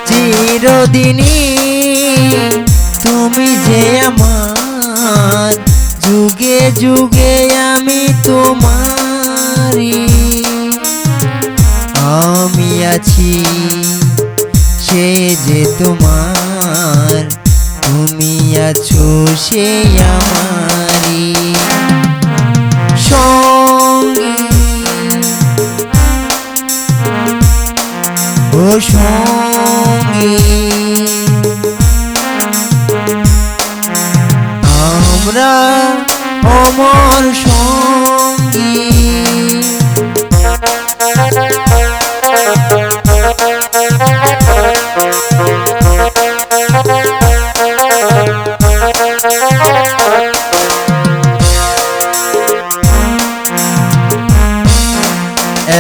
চিরদিনই তুমি যে আমার, যুগে যুগে আমি তোমারি। আমি আছি সে যে তোমার, তুমি আছো সে আমারি সঙ্গী। ও সঙ্গী আমরা অমর সঙ্গী।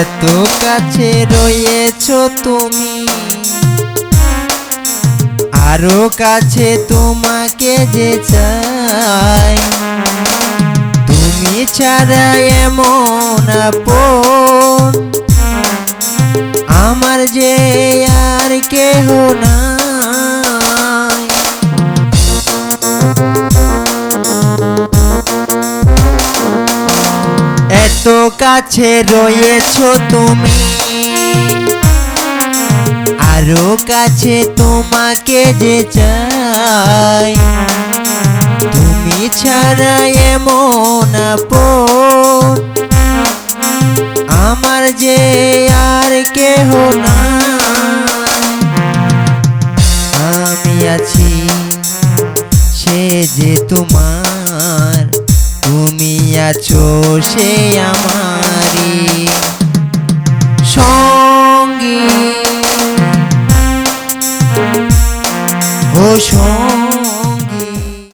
এত কাছে রয়েছো তুমি, আরো কাছে তোমাকে যে চাই। তুমি ছাড়া এমন আপন আমার যে আর কেহ নাই। এত কাছে রয়েছো তুমি, আরো কাছে তোমাকে যে চাই। তুমি ছাড়া এমন আপন আমার যে আর কেহ নাই। আমি আছি সে যে তোমার, তুমি আছো সে আমারি সঙ্গী। ও সঙ্গী